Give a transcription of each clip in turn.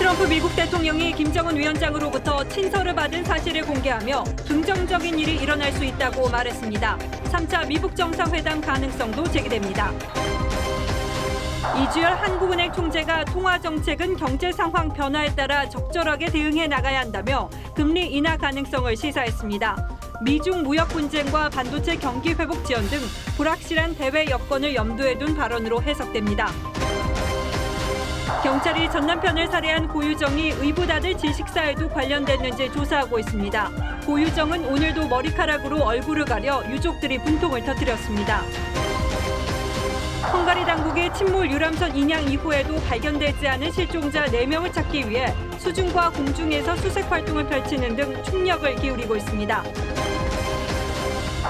트럼프 미국 대통령이 김정은 위원장으로부터 친서를 받은 사실을 공개하며 긍정적인 일이 일어날 수 있다고 말했습니다. 3차 미국 정상회담 가능성도 제기됩니다. 이주열 한국은행 총재가 통화 정책은 경제 상황 변화에 따라 적절하게 대응해 나가야 한다며 금리 인하 가능성을 시사했습니다. 미중 무역 분쟁과 반도체 경기 회복 지연 등 불확실한 대외 여건을 염두에 둔 발언으로 해석됩니다. 경찰이 전 남편을 살해한 고유정이 의붓아들 지식사에도 관련됐는지 조사하고 있습니다. 고유정은 오늘도 머리카락으로 얼굴을 가려 유족들이 분통을 터뜨렸습니다. 헝가리 당국의 침몰 유람선 인양 이후에도 발견되지 않은 실종자 4명을 찾기 위해 수중과 공중에서 수색 활동을 펼치는 등 총력을 기울이고 있습니다.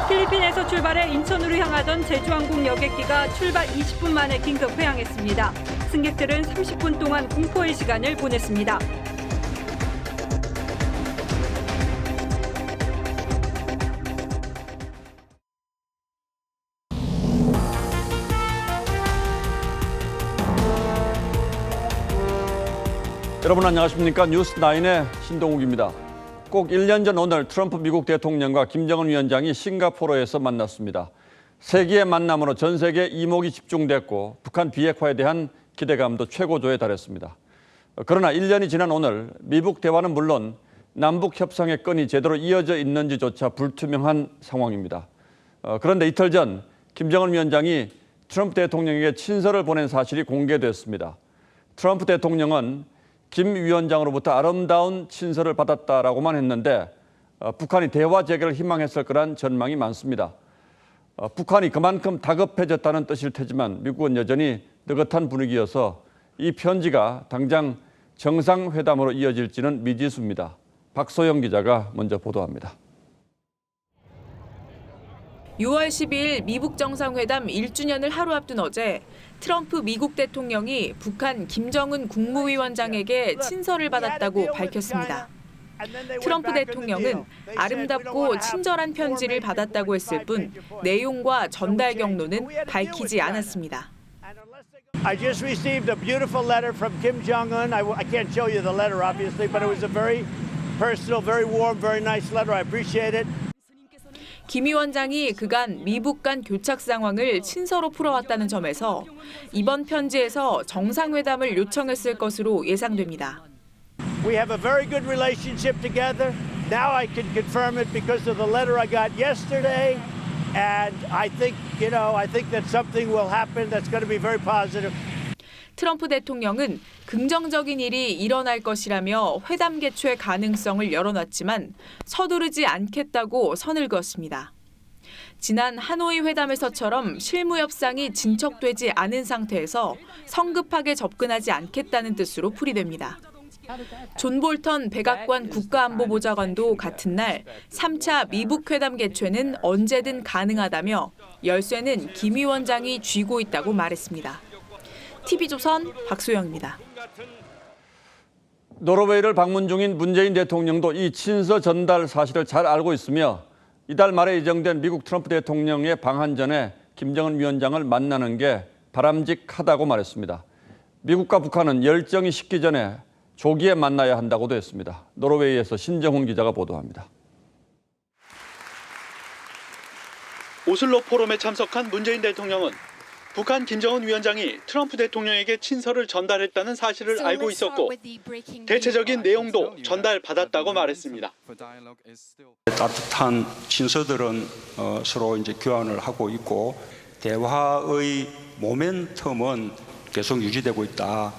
필리핀에서 출발해 인천으로 향하던 제주항공 여객기가 출발 20분 만에 긴급 회항했습니다. 승객들은 30분 동안 공포의 시간을 보냈습니다. 여러분 안녕하십니까? 뉴스9의 신동욱입니다. 꼭 1년 전 오늘 트럼프 미국 대통령과 김정은 위원장이 싱가포르에서 만났습니다. 세기의 만남으로 전 세계 이목이 집중됐고 북한 비핵화에 대한 기대감도 최고조에 달했습니다. 그러나 1년이 지난 오늘 미북 대화는 물론 남북 협상의 건이 제대로 이어져 있는지조차 불투명한 상황입니다. 그런데 이틀 전 김정은 위원장이 트럼프 대통령에게 친서를 보낸 사실이 공개됐습니다. 트럼프 대통령은 김 위원장으로부터 아름다운 친서를 받았다라고만 했는데 북한이 대화 재개를 희망했을 거란 전망이 많습니다. 북한이 그만큼 다급해졌다는 뜻일 테지만 미국은 여전히 느긋한 분위기여서 이 편지가 당장 정상회담으로 이어질지는 미지수입니다. 박소영 기자가 먼저 보도합니다. 6월 12일 미북 정상회담 1주년을 하루 앞둔 어제 트럼프 미국 대통령이 북한 김정은 국무위원장에게 친서를 받았다고 밝혔습니다. 트럼프 대통령은 아름답고 친절한 편지를 받았다고 했을 뿐 내용과 전달 경로는 밝히지 않았습니다. I just received a beautiful letter from Kim Jong-un. I can't show you the letter, obviously, but it was a very personal, very warm, very nice letter. I appreciate it. 김 위원장이 그간 미북 간 교착 상황을 친서로 풀어왔다는 점에서 이번 편지에서 정상회담을 요청했을 것으로 예상됩니다. We have a very good relationship together. Now I can confirm it because of the letter I got yesterday. And I think that something will happen that's going to be very positive. 트럼프 대통령은 긍정적인 일이 일어날 것이라며 회담 개최 가능성을 열어놨지만 서두르지 않겠다고 선을 그었습니다. 지난 하노이 회담에서처럼 실무 협상이 진척되지 않은 상태에서 성급하게 접근하지 않겠다는 뜻으로 풀이됩니다. 존 볼턴 백악관 국가안보보좌관도 같은 날 3차 미북 회담 개최는 언제든 가능하다며 열쇠는 김 위원장이 쥐고 있다고 말했습니다. TV조선 박소영입니다. 노르웨이를 방문 중인 문재인 대통령도 이 친서 전달 사실을 잘 알고 있으며 이달 말에 예정된 미국 트럼프 대통령의 방한 전에 김정은 위원장을 만나는 게 바람직하다고 말했습니다. 미국과 북한은 열정이 식기 전에 조기에 만나야 한다고도 했습니다. 노르웨이에서 신정훈 기자가 보도합니다. 오슬로 포럼에 참석한 문재인 대통령은 북한 김정은 위원장이 트럼프 대통령에게 친서를 전달했다는 사실을 알고 있었고 대체적인 내용도 전달받았다고 말했습니다. 따뜻한 친서들은 서로 이제 교환을 하고 있고 대화의 모멘텀은 계속 유지되고 있다.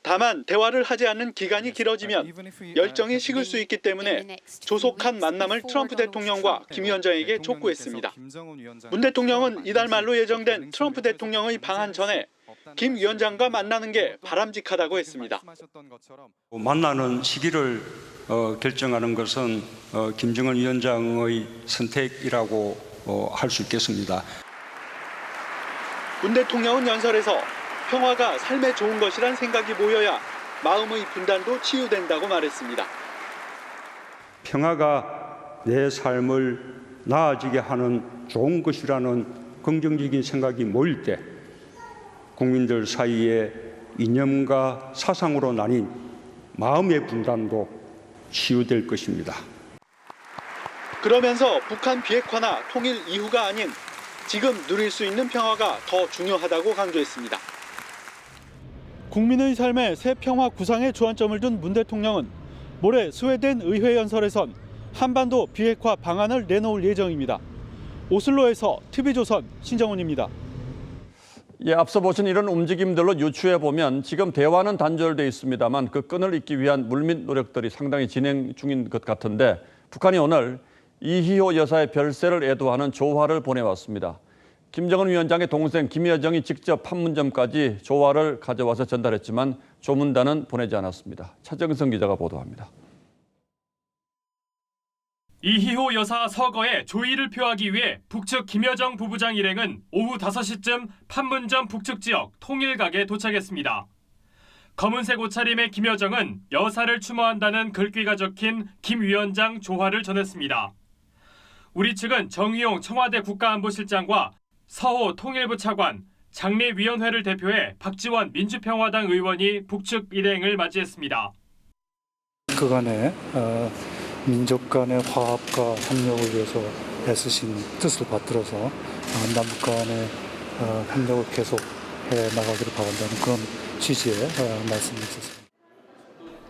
다만 대화를 하지 않는 기간이 길어지면 열정이 식을 수 있기 때문에 조속한 만남을 트럼프 대통령과 김 위원장에게 촉구했습니다. 문 대통령은 이달 말로 예정된 트럼프 대통령의 방한 전에 김 위원장과 만나는 게 바람직하다고 했습니다. 만나는 시기를 결정하는 것은 김정은 위원장의 선택이라고 할 수 있겠습니다. 문 대통령은 연설에서 평화가 삶에 좋은 것이란 생각이 모여야 마음의 분단도 치유된다고 말했습니다. 평화가 내 삶을 나아지게 하는 좋은 것이라는 긍정적인 생각이 모일 때 국민들 사이에 이념과 사상으로 나뉜 마음의 분단도 치유될 것입니다. 그러면서 북한 비핵화나 통일 이후가 아닌 지금 누릴 수 있는 평화가 더 중요하다고 강조했습니다. 국민의 삶에 새 평화 구상의 주안점을 둔 문 대통령은 모레 스웨덴 의회 연설에선 한반도 비핵화 방안을 내놓을 예정입니다. 오슬로에서 TV조선 신정훈입니다. 예, 앞서 보신 이런 움직임들로 유추해 보면 지금 대화는 단절돼 있습니다만 그 끈을 잇기 위한 물밑 노력들이 상당히 진행 중인 것 같은데 북한이 오늘 이희호 여사의 별세를 애도하는 조화를 보내왔습니다. 김정은 위원장의 동생 김여정이 직접 판문점까지 조화를 가져와서 전달했지만 조문단은 보내지 않았습니다. 차정성 기자가 보도합니다. 이희호 여사 서거에 조의를 표하기 위해 북측 김여정 부부장 일행은 오후 5시쯤 판문점 북측 지역 통일각에 도착했습니다. 검은색 옷차림의 김여정은 여사를 추모한다는 글귀가 적힌 김 위원장 조화를 전했습니다. 우리 측은 정의용 청와대 국가안보실장과 서호 통일부 차관, 장례위원회를 대표해 박지원 민주평화당 의원이 북측 일행을 맞이했습니다. 그간의 민족 간의 화합과 협력을 위해서 애쓰신 뜻을 받들어서 남북 간의 협력을 계속해 나가기를 바란다는 그런 취지의 말씀이 있었습니다.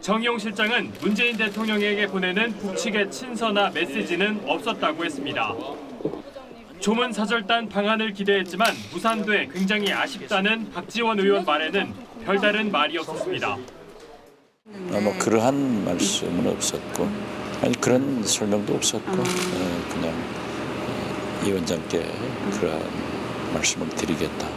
정의용 실장은 문재인 대통령에게 보내는 북측의 친서나 메시지는 없었다고 했습니다. 조문 사절단 방안을 기대했지만 무산돼 굉장히 아쉽다는 박지원 의원 말에는 별다른 말이 없었습니다. 뭐 그러한 말씀은 없었고 아니 그런 설명도 없었고 그냥 이 위원장께 그러한 말씀을 드리겠다.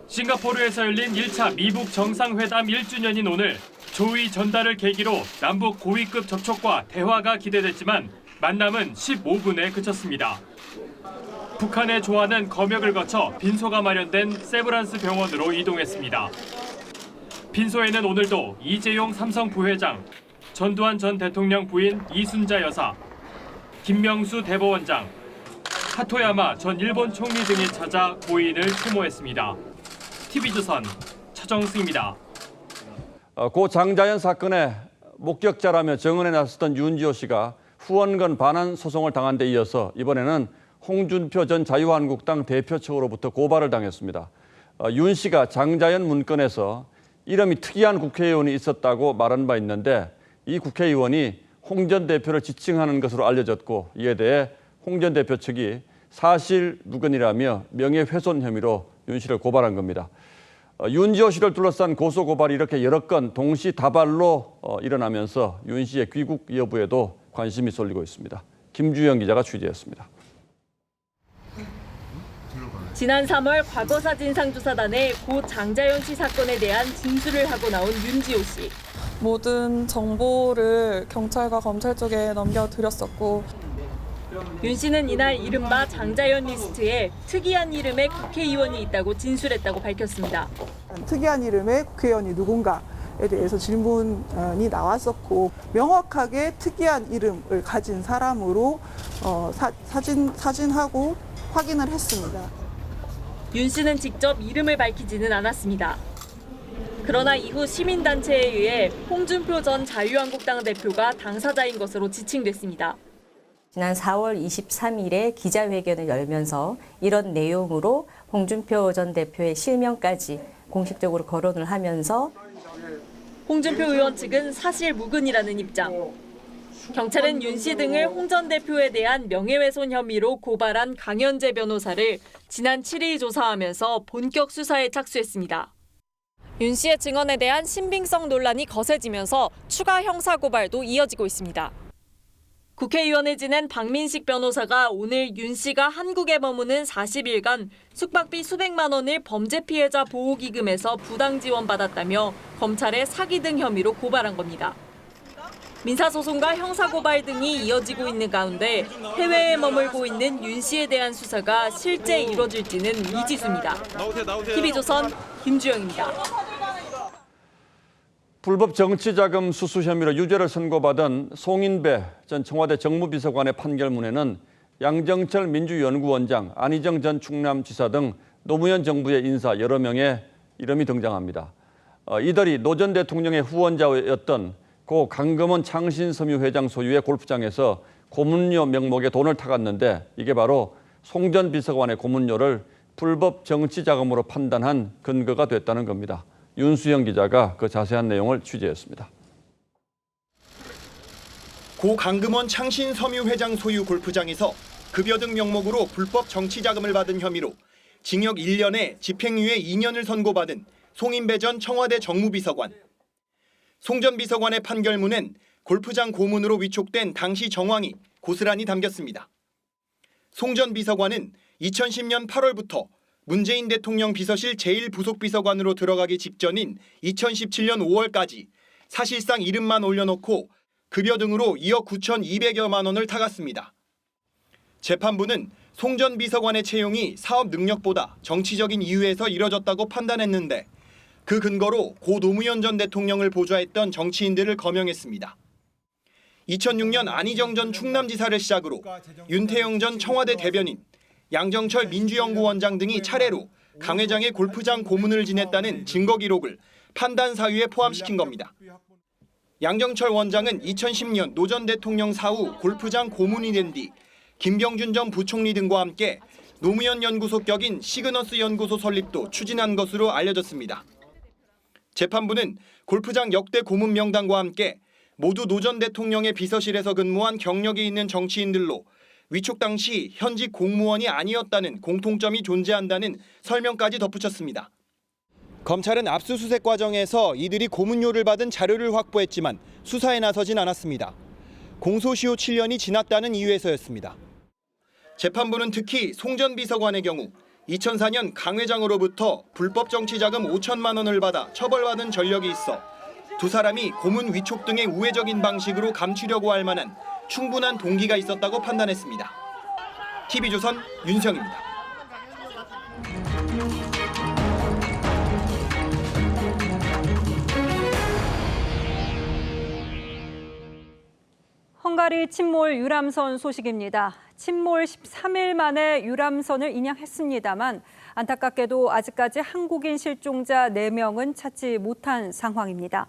싱가포르에서 열린 1차 미북 정상회담 1주년인 오늘 조의 전달을 계기로 남북 고위급 접촉과 대화가 기대됐지만 만남은 15분에 그쳤습니다. 북한의 조화는 검역을 거쳐 빈소가 마련된 세브란스 병원으로 이동했습니다. 빈소에는 오늘도 이재용 삼성 부회장, 전두환 전 대통령 부인 이순자 여사, 김명수 대법원장, 하토야마 전 일본 총리 등이 찾아 고인을 추모했습니다. TV조선 차정승입니다. 고 장자연 사건의 목격자라며 증언에 나섰던 윤지호 씨가 후원건 반환 소송을 당한 데 이어서 이번에는 홍준표 전 자유한국당 대표 측으로부터 고발을 당했습니다. 윤 씨가 장자연 문건에서 이름이 특이한 국회의원이 있었다고 말한 바 있는데 이 국회의원이 홍 전 대표를 지칭하는 것으로 알려졌고 이에 대해 홍 전 대표 측이 사실 무근이라며 명예훼손 혐의로 윤 씨를 고발한 겁니다. 윤지호 씨를 둘러싼 고소고발이 이렇게 여러 건 동시다발로 일어나면서 윤 씨의 귀국 여부에도 관심이 쏠리고 있습니다. 김주영 기자가 취재했습니다. 지난 3월 과거사진상조사단에 고 장자연 씨 사건에 대한 진술을 하고 나온 윤지호 씨. 모든 정보를 경찰과 검찰 쪽에 넘겨드렸었고 윤 씨는 이날 이른바 장자연 리스트에 특이한 이름의 국회의원이 있다고 진술했다고 밝혔습니다. 특이한 이름의 국회의원이 누군가에 대해서 질문이 나왔었고 명확하게 특이한 이름을 가진 사람으로 사진하고 확인을 했습니다. 윤 씨는 직접 이름을 밝히지는 않았습니다. 그러나 이후 시민단체에 의해 홍준표 전 자유한국당 대표가 당사자인 것으로 지칭됐습니다. 지난 4월 23일에 기자회견을 열면서 이런 내용으로 홍준표 전 대표의 실명까지 공식적으로 거론을 하면서 홍준표 의원 측은 사실 무근이라는 입장. 경찰은 윤 씨 등을 홍 전 대표에 대한 명예훼손 혐의로 고발한 강현재 변호사를 지난 7일 조사하면서 본격 수사에 착수했습니다. 윤 씨의 증언에 대한 신빙성 논란이 거세지면서 추가 형사고발도 이어지고 있습니다. 국회의원을 지낸 박민식 변호사가 오늘 윤 씨가 한국에 머무는 40일간 숙박비 수백만 원을 범죄 피해자 보호기금에서 부당 지원받았다며 검찰에 사기 등 혐의로 고발한 겁니다. 민사소송과 형사고발 등이 이어지고 있는 가운데 해외에 머물고 있는 윤 씨에 대한 수사가 실제 이뤄질지는 미지수입니다. TV조선 김주영입니다. 불법 정치자금 수수 혐의로 유죄를 선고받은 송인배 전 청와대 정무비서관의 판결문에는 양정철 민주연구원장, 안희정 전 충남지사 등 노무현 정부의 인사 여러 명의 이름이 등장합니다. 이들이 노 전 대통령의 후원자였던 고 강금원 창신섬유 회장 소유의 골프장에서 고문료 명목의 돈을 타갔는데 이게 바로 송 전 비서관의 고문료를 불법 정치 자금으로 판단한 근거가 됐다는 겁니다. 윤수영 기자가 그 자세한 내용을 취재했습니다. 고 강금원 창신섬유 회장 소유 골프장에서 급여 등 명목으로 불법 정치 자금을 받은 혐의로 징역 1년에 집행유예 2년을 선고받은 송인배 전 청와대 정무비서관. 송 전 비서관의 판결문엔 골프장 고문으로 위촉된 당시 정황이 고스란히 담겼습니다. 송 전 비서관은 2010년 8월부터 문재인 대통령 비서실 제1부속비서관으로 들어가기 직전인 2017년 5월까지 사실상 이름만 올려놓고 급여 등으로 2억 9,200여만 원을 타갔습니다. 재판부는 송 전 비서관의 채용이 사업 능력보다 정치적인 이유에서 이뤄졌다고 판단했는데 그 근거로 고 노무현 전 대통령을 보좌했던 정치인들을 거명했습니다. 2006년 안희정 전 충남지사를 시작으로 윤태영 전 청와대 대변인, 양정철 민주연구원장 등이 차례로 강 회장의 골프장 고문을 지냈다는 증거 기록을 판단 사유에 포함시킨 겁니다. 양정철 원장은 2010년 노 전 대통령 사후 골프장 고문이 된 뒤 김병준 전 부총리 등과 함께 노무현 연구소 격인 시그너스 연구소 설립도 추진한 것으로 알려졌습니다. 재판부는 골프장 역대 고문 명단과 함께 모두 노 전 대통령의 비서실에서 근무한 경력이 있는 정치인들로 위촉 당시 현직 공무원이 아니었다는 공통점이 존재한다는 설명까지 덧붙였습니다. 검찰은 압수수색 과정에서 이들이 고문료를 받은 자료를 확보했지만 수사에 나서진 않았습니다. 공소시효 7년이 지났다는 이유에서였습니다. 재판부는 특히 송 전 비서관의 경우 2004년 강 회장으로부터 불법 정치자금 5천만 원을 받아 처벌받은 전력이 있어 두 사람이 고문 위촉 등의 우회적인 방식으로 감추려고 할 만한 충분한 동기가 있었다고 판단했습니다. TV조선 윤성입니다. 헝가리 침몰 유람선 소식입니다. 침몰 13일 만에 유람선을 인양했습니다만 안타깝게도 아직까지 한국인 실종자 4명은 찾지 못한 상황입니다.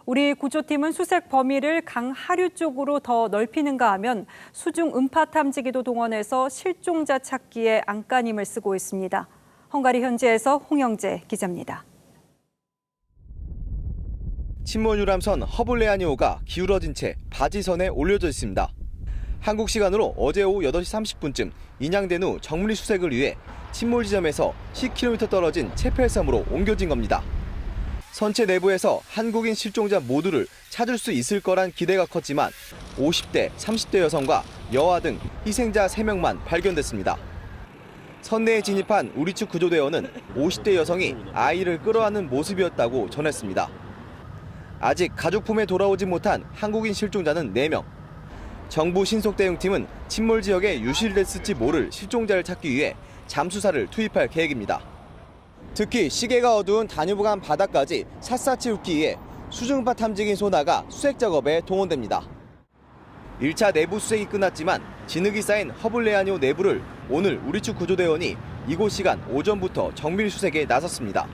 우리 구조팀은 수색 범위를 강 하류 쪽으로 더 넓히는가 하면 수중 음파 탐지기도 동원해서 실종자 찾기에 안간힘을 쓰고 있습니다. 헝가리 현지에서 홍영재 기자입니다. 침몰 유람선 허블레아니오가 기울어진 채 바지선에 올려져 있습니다. 한국 시간으로 어제 오후 8시 30분쯤 인양된 후 정밀 수색을 위해 침몰 지점에서 10km 떨어진 체펠섬으로 옮겨진 겁니다. 선체 내부에서 한국인 실종자 모두를 찾을 수 있을 거란 기대가 컸지만 50대, 30대 여성과 여아 등 희생자 3명만 발견됐습니다. 선내에 진입한 우리 측 구조대원은 50대 여성이 아이를 끌어안는 모습이었다고 전했습니다. 아직 가족 품에 돌아오지 못한 한국인 실종자는 4명. 정부 신속대응팀은 침몰 지역에 유실됐을지 모를 실종자를 찾기 위해 잠수사를 투입할 계획입니다. 특히 시계가 어두운 다뉴브강 바다까지 샅샅이 훑기 위해 수중파 탐지기 소나가 수색 작업에 동원됩니다. 1차 내부 수색이 끝났지만 진흙이 쌓인 허블레아니오 내부를 오늘 우리 측 구조대원이 이곳 시간 오전부터 정밀 수색에 나섰습니다.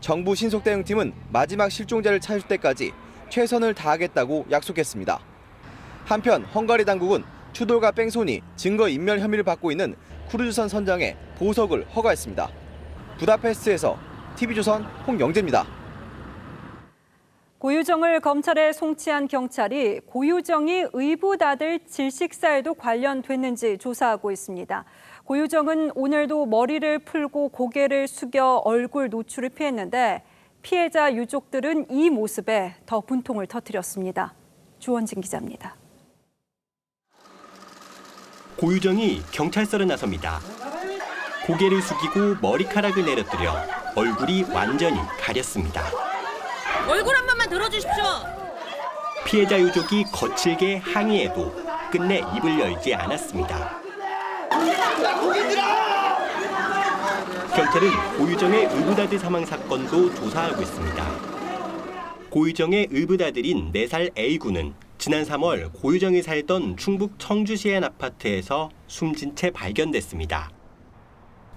정부 신속대응팀은 마지막 실종자를 찾을 때까지 최선을 다하겠다고 약속했습니다. 한편 헝가리 당국은 추돌과 뺑소니, 증거인멸 혐의를 받고 있는 크루즈선 선장에 보석을 허가했습니다. 부다페스트에서 TV조선 홍영재입니다. 고유정을 검찰에 송치한 경찰이 고유정이 의붓아들 질식사에도 관련됐는지 조사하고 있습니다. 고유정은 오늘도 머리를 풀고 고개를 숙여 얼굴 노출을 피했는데 피해자 유족들은 이 모습에 더 분통을 터뜨렸습니다. 주원진 기자입니다. 고유정이 경찰서로 나섭니다. 고개를 숙이고 머리카락을 내려뜨려 얼굴이 완전히 가렸습니다. 얼굴 한 번만 들어주십시오. 피해자 유족이 거칠게 항의해도 끝내 입을 열지 않았습니다. 경찰은 고유정의 의붓아들 사망 사건도 조사하고 있습니다. 고유정의 의붓아들인 4살 A군은 지난 3월 고유정이 살던 충북 청주시의 한 아파트에서 숨진 채 발견됐습니다.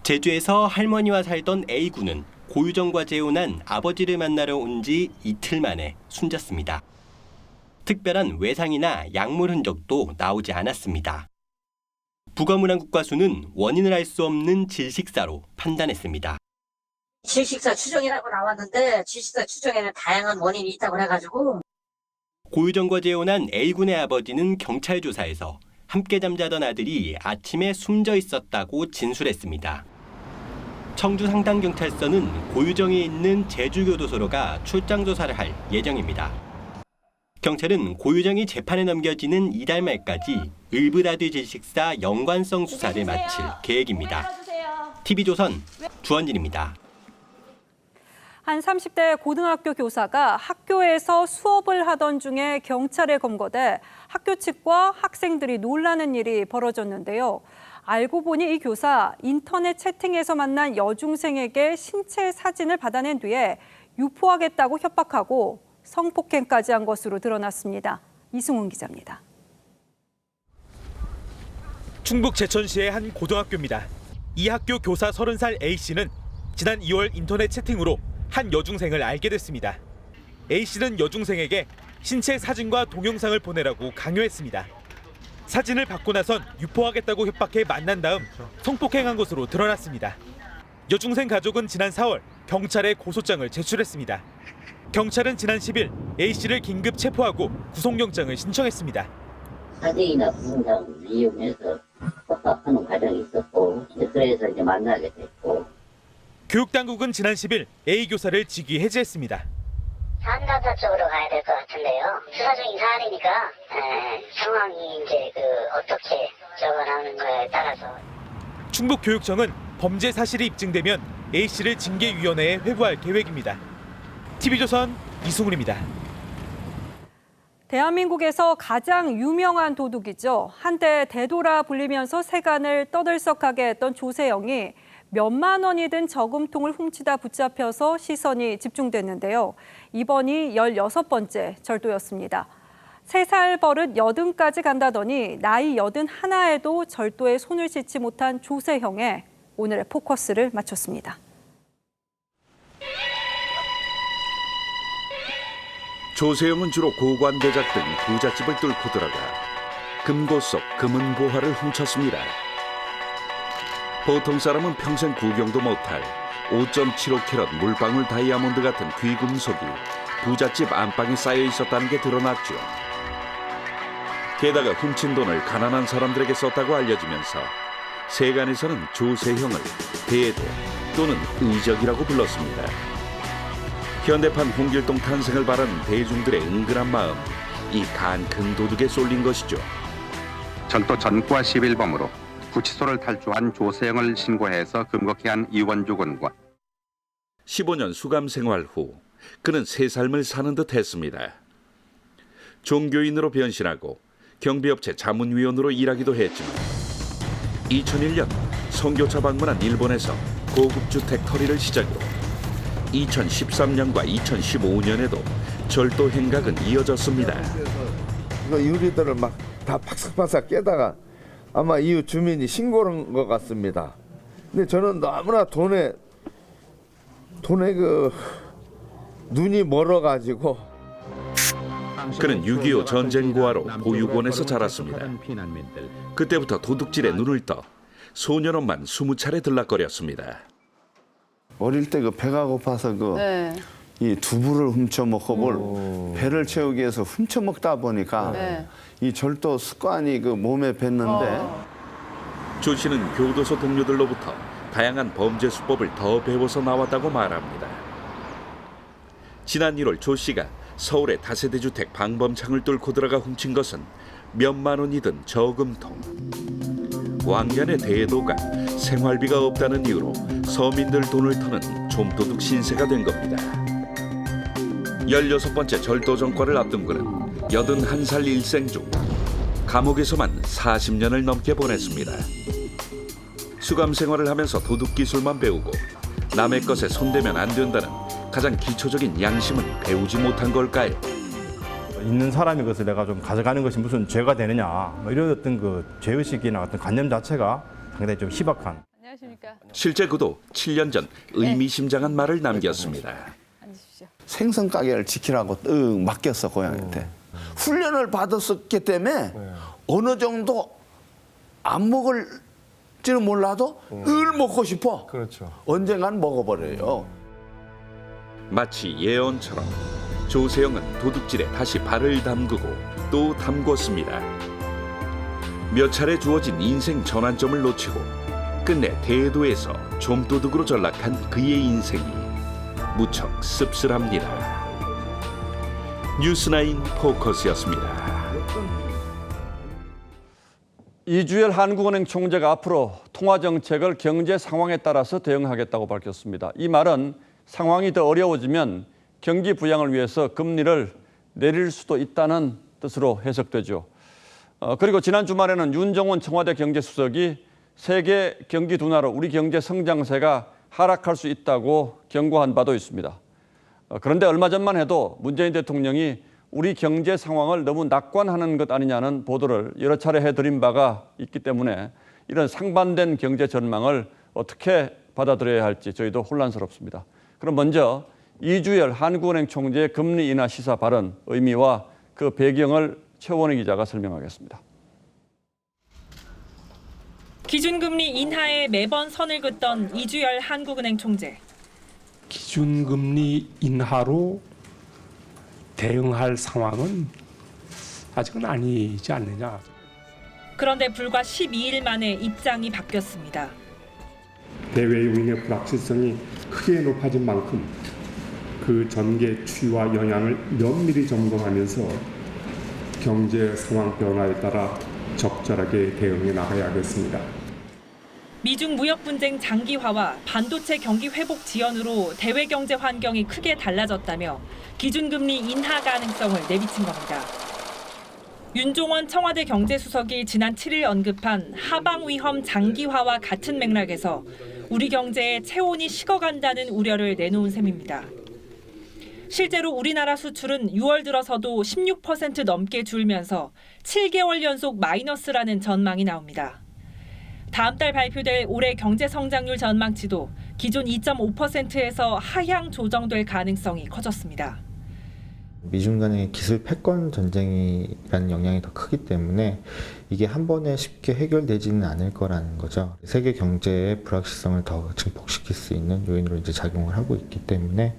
제주에서 할머니와 살던 A군은 고유정과 재혼한 아버지를 만나러 온 지 이틀 만에 숨졌습니다. 특별한 외상이나 약물 흔적도 나오지 않았습니다. 부검의료국과수는 원인을 알 수 없는 질식사로 판단했습니다. 질식사 추정이라고 나왔는데 질식사 추정에는 다양한 원인이 있다고 해가지고 고유정과 재혼한 A군의 아버지는 경찰 조사에서 함께 잠자던 아들이 아침에 숨져 있었다고 진술했습니다. 청주 상당경찰서는 고유정이 있는 제주교도소로가 출장 조사를 할 예정입니다. 경찰은 고유정이 재판에 넘겨지는 이달 말까지 을브라드 질식사 연관성 수사를 마칠 계획입니다. TV조선 주원진입니다. 한 30대 고등학교 교사가 학교에서 수업을 하던 중에 경찰에 검거돼 학교 측과 학생들이 놀라는 일이 벌어졌는데요. 알고 보니 이 교사 인터넷 채팅에서 만난 여중생에게 신체 사진을 받아낸 뒤에 유포하겠다고 협박하고 성폭행까지 한 것으로 드러났습니다. 이승훈 기자입니다. 충북 제천시의 한 고등학교입니다. 이 학교 교사 30살 A씨는 지난 2월 인터넷 채팅으로 한 여중생을 알게 됐습니다. A씨는 여중생에게 신체 사진과 동영상을 보내라고 강요했습니다. 사진을 받고 나선 유포하겠다고 협박해 만난 다음 성폭행한 것으로 드러났습니다. 여중생 가족은 지난 4월 경찰에 고소장을 제출했습니다. 경찰은 지난 10일 A씨를 긴급 체포하고 구속영장을 신청했습니다. 사진이나 동영상을 이용해서 협박하는 과정이 있었고 그래서 이제 만나게 됐고 교육당국은 지난 10일 A 교사를 직위 해제했습니다. 사안감사 쪽으로 가야 될 것 같은데요. 수사적인 사안이니까 상황이 이제 어떻게 적어나오는 거에 따라서 충북교육청은 범죄 사실이 입증되면 A씨를 징계위원회에 회부할 계획입니다. TV조선 이승훈입니다. 대한민국에서 가장 유명한 도둑이죠. 한때 대도라 불리면서 세간을 떠들썩하게 했던 조세영이 몇만 원이 든 저금통을 훔치다 붙잡혀서 시선이 집중됐는데요. 이번이 16번째 절도였습니다. 3살 버릇 80까지 간다더니 나이 81에도 절도에 손을 씻지 못한 조세형에 오늘의 포커스를 맞췄습니다. 조세영은 주로 고관대작 등 부잣집을 뚫고 들어가 금고 속 금은 보화를 훔쳤습니다. 보통 사람은 평생 구경도 못할 5.75캐럿 물방울 다이아몬드 같은 귀금속이 부잣집 안방에 쌓여 있었다는 게 드러났죠. 게다가 훔친 돈을 가난한 사람들에게 썼다고 알려지면서 세간에서는 조세형을 대도 또는 의적이라고 불렀습니다. 현대판 홍길동 탄생을 바라는 대중들의 은근한 마음, 이 간 큰 도둑에 쏠린 것이죠. 절도 전과 11범으로 구치소를 탈주한 조세영을 신고해서 금곡해 한 이원주 군과 15년 수감 생활 후 그는 새 삶을 사는 듯 했습니다. 종교인으로 변신하고 경비업체 자문위원으로 일하기도 했지만 2001년 선교차 방문한 일본에서 고급 주택 터리를 시작으로 2013년과 2015년에도 절도 행각은 이어졌습니다. 이거 유리들을 막 다 바삭바삭 깨다가 아마 이웃 주민이 신고를 한 것 같습니다. 근데 저는 너무나 돈에 눈이 멀어가지고. 그는 6.25 전쟁 고아로 보육원에서 자랐습니다. 그때부터 도둑질에 눈을 떠 소년원만 20차례 들락거렸습니다. 어릴 때 배가 고파서 이 두부를 훔쳐 먹고 배를 채우기 위해서 훔쳐 먹다 보니까 이 절도 습관이 몸에 뱄는데 조 씨는 교도소 동료들로부터 다양한 범죄 수법을 더 배워서 나왔다고 말합니다. 지난 1월 조 씨가 서울의 다세대 주택 방범창을 뚫고 들어가 훔친 것은 몇만 원이 든 저금통. 왕년의 대도가 생활비가 없다는 이유로 서민들 돈을 터는 좀도둑 신세가 된 겁니다. 16번째 절도 전과를 앞둔 그는 81살 일생 중 감옥에서만 40년을 넘게 보냈습니다. 수감 생활을 하면서 도둑 기술만 배우고 남의 것에 손대면 안 된다는 가장 기초적인 양심은 배우지 못한 걸까요? 있는 사람의 것을 내가 좀 가져가는 것이 무슨 죄가 되느냐 이런 어떤 죄의식이나 어떤 관념 자체가 상당히 좀 희박한. 안녕하십니까. 실제 그도 7년 전 의미심장한 말을 남겼습니다. 앉으십시오. 생선 가게를 지키라고 뜩 맡겼어, 고향한테. 훈련을 받았었기 때문에 어느 정도 안 먹을지는 몰라도 늘 먹고 싶어. 그렇죠. 언젠간 먹어버려요. 마치 예언처럼 조세영은 도둑질에 다시 발을 담그고 또 담궜습니다. 몇 차례 주어진 인생 전환점을 놓치고 끝내 대도에서 좀도둑으로 전락한 그의 인생이 무척 씁쓸합니다. 뉴스9 포커스였습니다. 이주열 한국은행 총재가 앞으로 통화 정책을 경제 상황에 따라서 대응하겠다고 밝혔습니다. 이 말은 상황이 더 어려워지면 경기 부양을 위해서 금리를 내릴 수도 있다는 뜻으로 해석되죠. 그리고 지난 주말에는 윤정원 청와대 경제수석이 세계 경기 둔화로 우리 경제 성장세가 하락할 수 있다고 경고한 바도 있습니다. 그런데 얼마 전만 해도 문재인 대통령이 우리 경제 상황을 너무 낙관하는 것 아니냐는 보도를 여러 차례 해드린 바가 있기 때문에 이런 상반된 경제 전망을 어떻게 받아들여야 할지 저희도 혼란스럽습니다. 그럼 먼저 이주열 한국은행 총재의 금리 인하 시사 발언 의미와 그 배경을 최원희 기자가 설명하겠습니다. 기준금리 인하에 매번 선을 긋던 이주열 한국은행 총재. 기준금리 인하로 대응할 상황은 아직은 아니지 않느냐. 그런데 불과 12일 만에 입장이 바뀌었습니다. 대외 요인의 불확실성이 크게 높아진 만큼 그 전개 추이와 영향을 면밀히 점검하면서 경제 상황 변화에 따라 적절하게 대응해 나가야겠습니다. 미중 무역 분쟁 장기화와 반도체 경기 회복 지연으로 대외 경제 환경이 크게 달라졌다며 기준금리 인하 가능성을 내비친 겁니다. 윤종원 청와대 경제수석이 지난 7일 언급한 하방 위험 장기화와 같은 맥락에서 우리 경제의 체온이 식어간다는 우려를 내놓은 셈입니다. 실제로 우리나라 수출은 6월 들어서도 16% 넘게 줄면서 7개월 연속 마이너스라는 전망이 나옵니다. 다음 달 발표될 올해 경제 성장률 전망치도 기존 2.5%에서 하향 조정될 가능성이 커졌습니다. 미중 간의 기술 패권 전쟁이라는 영향이 더 크기 때문에 이게 한 번에 쉽게 해결되지는 않을 거라는 거죠. 세계 경제의 불확실성을 더 증폭시킬 수 있는 요인으로 이제 작용을 하고 있기 때문에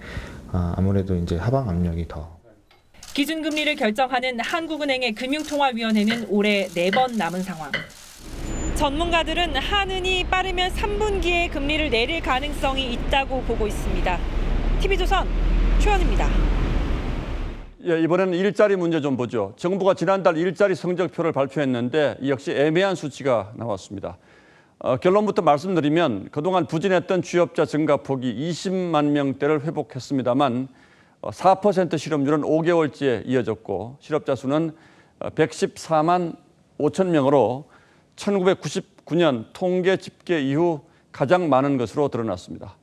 아무래도 이제 하방 압력이 더. 기준금리를 결정하는 한국은행의 금융통화위원회는 올해 4번 남은 상황. 전문가들은 한은이 빠르면 3분기에 금리를 내릴 가능성이 있다고 보고 있습니다. TV조선 최원입니다. 예, 이번에는 일자리 문제 좀 보죠. 정부가 지난달 일자리 성적표를 발표했는데 이 역시 애매한 수치가 나왔습니다. 결론부터 말씀드리면 그동안 부진했던 취업자 증가폭이 20만 명대를 회복했습니다만 4% 실업률은 5개월째 이어졌고 실업자 수는 114만 5천 명으로 1999년 통계 집계 이후 가장 많은 것으로 드러났습니다.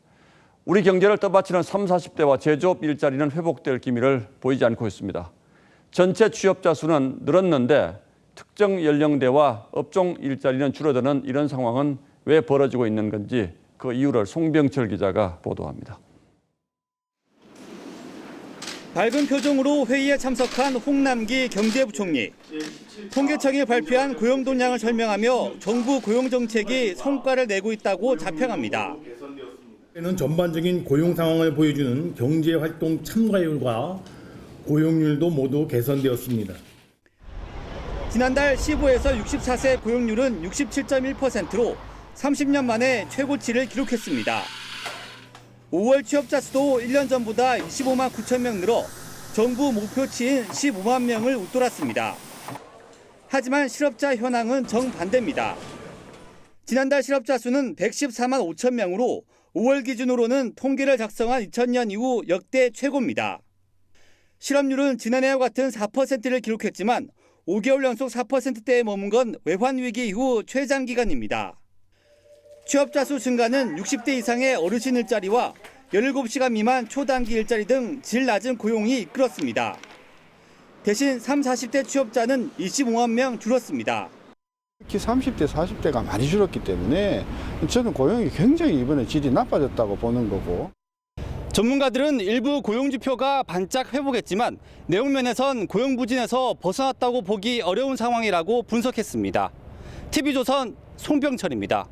우리 경제를 떠받치는 30, 40대와 제조업 일자리는 회복될 기미를 보이지 않고 있습니다. 전체 취업자 수는 늘었는데 특정 연령대와 업종 일자리는 줄어드는 이런 상황은 왜 벌어지고 있는 건지 그 이유를 송병철 기자가 보도합니다. 밝은 표정으로 회의에 참석한 홍남기 경제부총리. 통계청이 발표한 고용 동향을 설명하며 정부 고용 정책이 성과를 내고 있다고 자평합니다. 는 전반적인 고용 상황을 보여주는 경제 활동 참가율과 고용률도 모두 개선되었습니다. 지난달 15에서 64세 고용률은 67.1%로 30년 만에 최고치를 기록했습니다. 5월 취업자 수도 1년 전보다 25만 9천 명 늘어 정부 목표치인 15만 명을 웃돌았습니다. 하지만 실업자 현황은 정반대입니다. 지난달 실업자 수는 114만 5천 명으로 5월 기준으로는 통계를 작성한 2000년 이후 역대 최고입니다. 실업률은 지난해와 같은 4%를 기록했지만 5개월 연속 4%대에 머문 건 외환위기 이후 최장기간입니다. 취업자 수 증가는 60대 이상의 어르신 일자리와 17시간 미만 초단기 일자리 등 질 낮은 고용이 이끌었습니다. 대신 30, 40대 취업자는 25만 명 줄었습니다. 특히 30대, 40대가 많이 줄었기 때문에 저는 고용이 굉장히 이번에 질이 나빠졌다고 보는 거고. 전문가들은 일부 고용 지표가 반짝 회복했지만 내용 면에선 고용 부진에서 벗어났다고 보기 어려운 상황이라고 분석했습니다. TV조선 송병철입니다.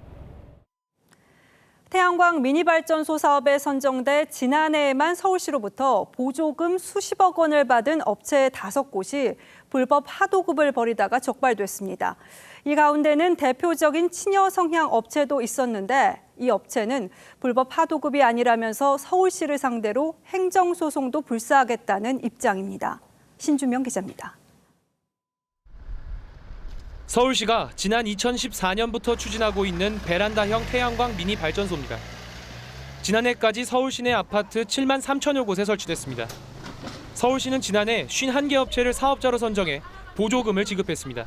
태양광 미니발전소 사업에 선정돼 지난해에만 서울시로부터 보조금 수십억 원을 받은 업체 5곳이 불법 하도급을 벌이다가 적발됐습니다. 이 가운데는 대표적인 친여 성향 업체도 있었는데 이 업체는 불법 하도급이 아니라면서 서울시를 상대로 행정소송도 불사하겠다는 입장입니다. 신주명 기자입니다. 서울시가 지난 2014년부터 추진하고 있는 베란다형 태양광 미니 발전소입니다. 지난해까지 서울시 내 아파트 7만 3천여 곳에 설치됐습니다. 서울시는 지난해 51개 업체를 사업자로 선정해 보조금을 지급했습니다.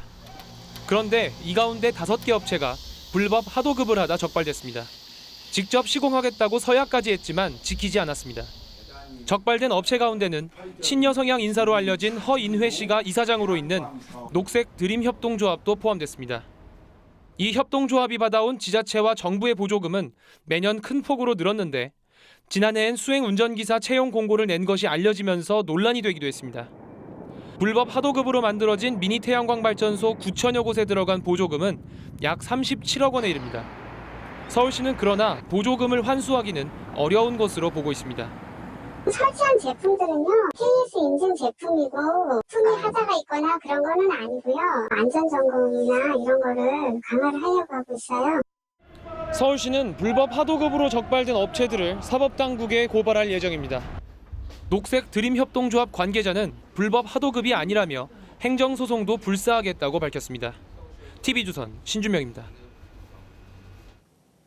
그런데 이 가운데 5개 업체가 불법 하도급을 하다 적발됐습니다. 직접 시공하겠다고 서약까지 했지만 지키지 않았습니다. 적발된 업체 가운데는 친여 성향 인사로 알려진 허인회 씨가 이사장으로 있는 녹색 드림 협동조합도 포함됐습니다. 이 협동조합이 받아온 지자체와 정부의 보조금은 매년 큰 폭으로 늘었는데 지난해엔 수행 운전기사 채용 공고를 낸 것이 알려지면서 논란이 되기도 했습니다. 불법 하도급으로 만들어진 미니 태양광 발전소 9천여 곳에 들어간 보조금은 약 37억 원에 이릅니다. 서울시는 그러나 보조금을 환수하기는 어려운 것으로 보고 있습니다. 설치한 제품들은요, KS 인증 제품이고 품위 하자가 있거나 그런 거는 아니고요. 안전점검이나 이런 거를 강화를 하려고 하고 있어요. 서울시는 불법 하도급으로 적발된 업체들을 사법당국에 고발할 예정입니다. 녹색 드림 협동조합 관계자는 불법 하도급이 아니라며 행정소송도 불사하겠다고 밝혔습니다. TV조선 신준명입니다.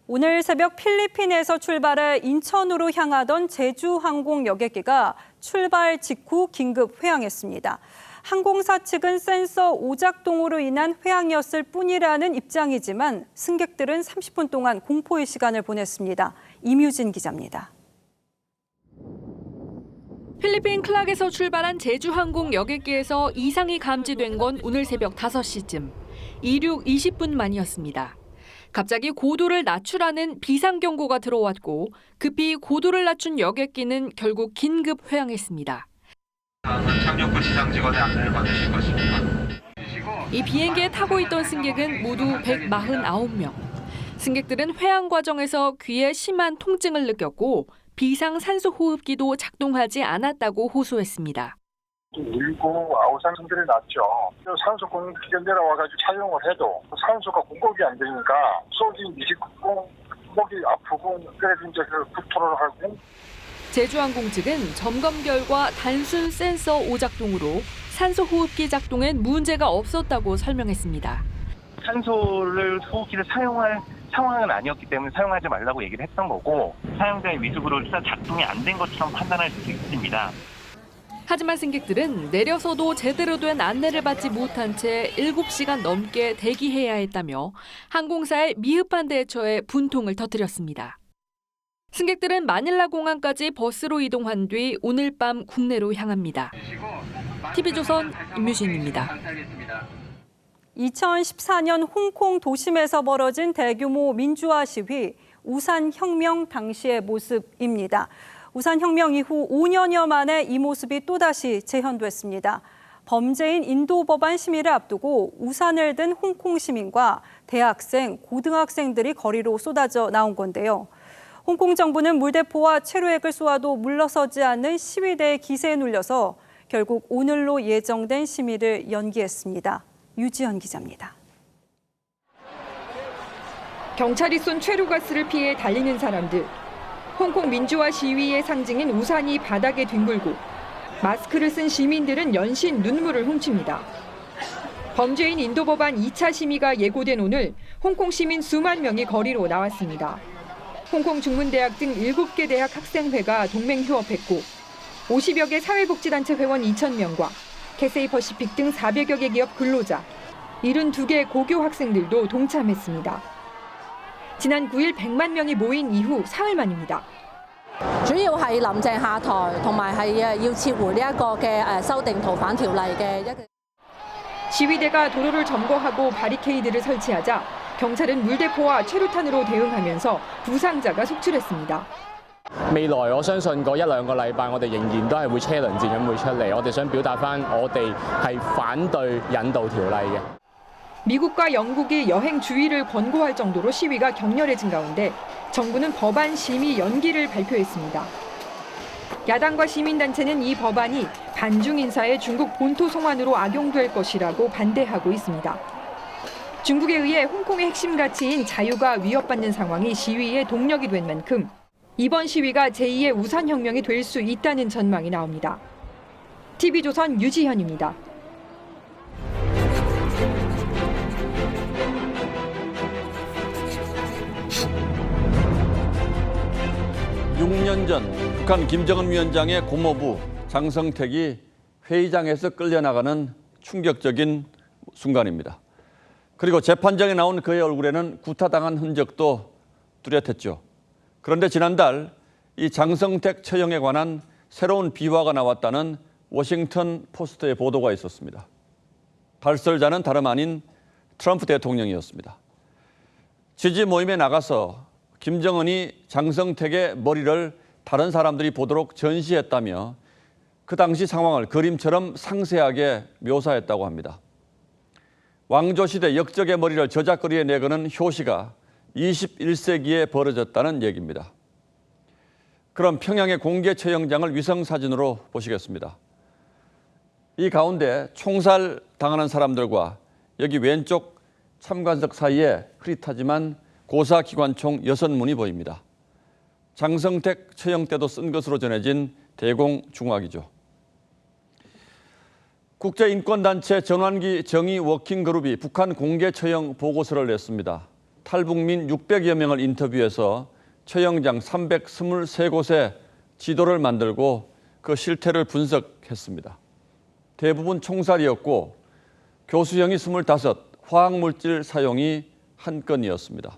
오늘 새벽 필리핀에서 출발해 인천으로 향하던 제주항공 여객기가 출발 직후 긴급 회항했습니다. 항공사 측은 센서 오작동으로 인한 회항이었을 뿐이라는 입장이지만 승객들은 30분 동안 공포의 시간을 보냈습니다. 이뮤진 기자입니다. 필리핀 클락에서 출발한 제주항공 여객기에서 이상이 감지된 건 오늘 새벽 5시쯤. 이륙 20분 만이었습니다. 갑자기 고도를 낮추라는 비상경고가 들어왔고 급히 고도를 낮춘 여객기는 결국 긴급 회항했습니다. 착륙 후 지상 직원의 안내를 받으실 것입니다. 이 비행기에 타고 있던 승객은 모두 149명. 승객들은 회항 과정에서 귀에 심한 통증을 느꼈고 비상산소호흡기도 작동하지 않았다고 호소했습니다. 울고 아우성 상태를 났죠. 산소 공급 기간 내려와가지고 촬영을 해도 산소가 공급이 안 되니까 속이 미식고 목이 아프고 그래서 이제 그 구토를 하고. 제주항공 측은 점검 결과 단순 센서 오작동으로 산소호흡기 작동엔 문제가 없었다고 설명했습니다. 산소를 호흡기를 사용할 상황은 아니었기 때문에 사용하지 말라고 얘기를 했던 거고 사용자의 미숙으로 작동이 안 된 것처럼 판단할 수 있습니다. 하지만 승객들은 내려서도 제대로 된 안내를 받지 못한 채 7시간 넘게 대기해야 했다며 항공사의 미흡한 대처에 분통을 터뜨렸습니다. 승객들은 마닐라 공항까지 버스로 이동한 뒤 오늘 밤 국내로 향합니다. TV조선 임유진입니다. 2014년 홍콩 도심에서 벌어진 대규모 민주화 시위, 우산혁명 당시의 모습입니다. 우산혁명 이후 5년여 만에 이 모습이 또다시 재현됐습니다. 범죄인 인도 법안 심의를 앞두고 우산을 든 홍콩 시민과 대학생, 고등학생들이 거리로 쏟아져 나온 건데요. 홍콩 정부는 물대포와 체류액을 쏘아도 물러서지 않는 시위대의 기세에 눌려서 결국 오늘로 예정된 심의를 연기했습니다. 유지연 기자입니다. 경찰이 쏜 체류가스를 피해 달리는 사람들. 홍콩 민주화 시위의 상징인 우산이 바닥에 뒹굴고 마스크를 쓴 시민들은 연신 눈물을 훔칩니다. 범죄인 인도 법안 2차 심의가 예고된 오늘 홍콩 시민 수만 명이 거리로 나왔습니다. 홍콩 중문대학 등 7개 대학 학생회가 동맹휴업했고 50여 개 사회복지단체 회원 2,000명과 캐세이 퍼시픽 등 400여 개 기업 근로자, 72개 고교 학생들도 동참했습니다. 지난 9일 100만 명이 모인 이후 사흘 만입니다. 主要係林鄭下台，同埋係要撤回呢一個嘅修訂逃犯條例嘅一個。 시위대가 도로를 점거하고 바리케이드를 설치하자 경찰은 물대포와 최루탄으로 대응하면서 부상자가 속출했습니다. 未來我相信嗰1、2個禮拜，我哋仍然都係會車輪戰咁會出嚟。我哋想表達翻，我哋係反對引渡條例嘅。 미국과 영국이 여행 주의를 권고할 정도로 시위가 격렬해진 가운데 정부는 법안 심의 연기를 발표했습니다. 야당과 시민단체는 이 법안이 반중 인사의 중국 본토 송환으로 악용될 것이라고 반대하고 있습니다. 중국에 의해 홍콩의 핵심 가치인 자유가 위협받는 상황이 시위의 동력이 된 만큼 이번 시위가 제2의 우산혁명이 될 수 있다는 전망이 나옵니다. TV조선 유지현입니다. 6년 전 북한 김정은 위원장의 고모부 장성택이 회의장에서 끌려나가는 충격적인 순간입니다. 그리고 재판장에 나온 그의 얼굴에는 구타당한 흔적도 뚜렷했죠. 그런데 지난달 이 장성택 처형에 관한 새로운 비화가 나왔다는 워싱턴 포스트의 보도가 있었습니다. 발설자는 다름 아닌 트럼프 대통령이었습니다. 지지 모임에 나가서 김정은이 장성택의 머리를 다른 사람들이 보도록 전시했다며 그 당시 상황을 그림처럼 상세하게 묘사했다고 합니다. 왕조시대 역적의 머리를 저작거리에 내거는 효시가 21세기에 벌어졌다는 얘기입니다. 그럼 평양의 공개 처형장을 위성사진으로 보시겠습니다. 이 가운데 총살 당하는 사람들과 여기 왼쪽 참관석 사이에 흐릿하지만 고사기관총 6문이 보입니다. 장성택 처형 때도 쓴 것으로 전해진 대공중학이죠. 국제인권단체 전환기 정의 워킹그룹이 북한 공개 처형 보고서를 냈습니다. 탈북민 600여 명을 인터뷰해서 처형장 323곳에 지도를 만들고 그 실태를 분석했습니다. 대부분 총살이었고 교수형이 25, 화학물질 사용이 1건이었습니다.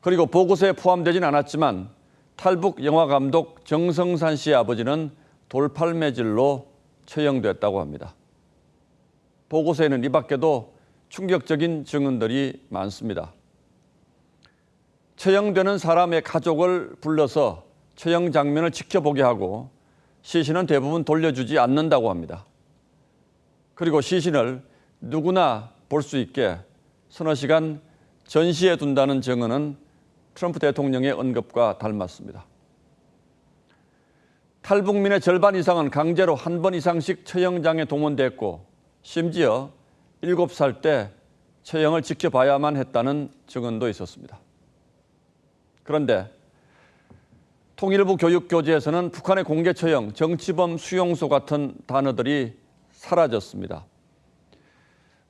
그리고 보고서에 포함되진 않았지만 탈북 영화감독 정성산 씨의 아버지는 돌팔매질로 처형됐다고 합니다. 보고서에는 이 밖에도 충격적인 증언들이 많습니다. 처형되는 사람의 가족을 불러서 처형 장면을 지켜보게 하고 시신은 대부분 돌려주지 않는다고 합니다. 그리고 시신을 누구나 볼 수 있게 서너 시간 전시해 둔다는 증언은 트럼프 대통령의 언급과 닮았습니다. 탈북민의 절반 이상은 강제로 한 번 이상씩 처형장에 동원됐고 심지어 7살 때 처형을 지켜봐야만 했다는 증언도 있었습니다. 그런데 통일부 교육교재에서는 북한의 공개 처형, 정치범 수용소 같은 단어들이 사라졌습니다.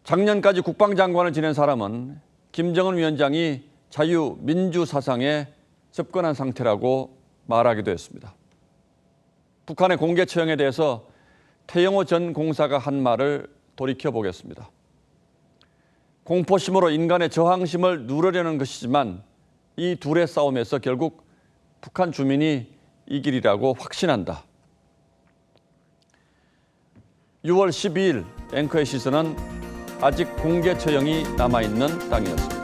작년까지 국방장관을 지낸 사람은 김정은 위원장이 자유민주 사상에 접근한 상태라고 말하기도 했습니다. 북한의 공개 처형에 대해서 태영호 전 공사가 한 말을 돌이켜보겠습니다. 공포심으로 인간의 저항심을 누르려는 것이지만 이 둘의 싸움에서 결국 북한 주민이 이기리라고 확신한다. 6월 12일 앵커의 시선은 아직 공개 처형이 남아있는 땅이었습니다.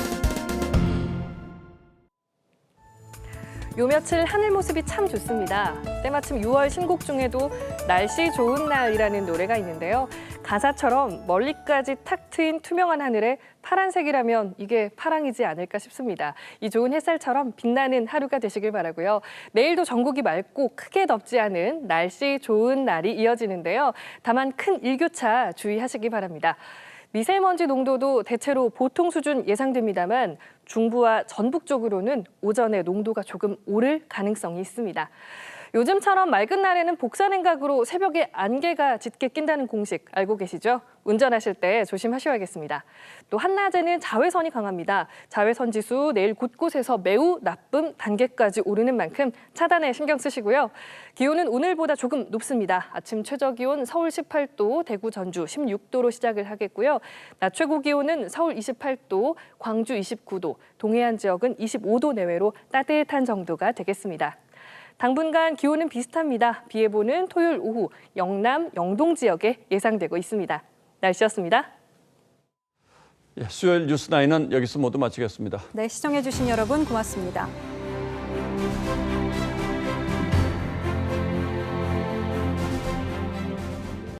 요 며칠 하늘 모습이 참 좋습니다. 때마침 6월 신곡 중에도 날씨 좋은 날이라는 노래가 있는데요. 가사처럼 멀리까지 탁 트인 투명한 하늘에 파란색이라면 이게 파랑이지 않을까 싶습니다. 이 좋은 햇살처럼 빛나는 하루가 되시길 바라고요. 내일도 전국이 맑고 크게 덥지 않은 날씨 좋은 날이 이어지는데요. 다만 큰 일교차 주의하시기 바랍니다. 미세먼지 농도도 대체로 보통 수준 예상됩니다만 중부와 전북 쪽으로는 오전에 농도가 조금 오를 가능성이 있습니다. 요즘처럼 맑은 날에는 복사냉각으로 새벽에 안개가 짙게 낀다는 공식 알고 계시죠? 운전하실 때 조심하셔야겠습니다. 또 한낮에는 자외선이 강합니다. 자외선 지수 내일 곳곳에서 매우 나쁨 단계까지 오르는 만큼 차단에 신경 쓰시고요. 기온은 오늘보다 조금 높습니다. 아침 최저 기온 서울 18도, 대구, 전주 16도로 시작을 하겠고요. 낮 최고 기온은 서울 28도, 광주 29도, 동해안 지역은 25도 내외로 따뜻한 정도가 되겠습니다. 당분간 기온은 비슷합니다. 비 예보는 토요일 오후 영남, 영동 지역에 예상되고 있습니다. 날씨였습니다. 수요일 뉴스9은 여기서 모두 마치겠습니다. 네, 시청해주신 여러분 고맙습니다.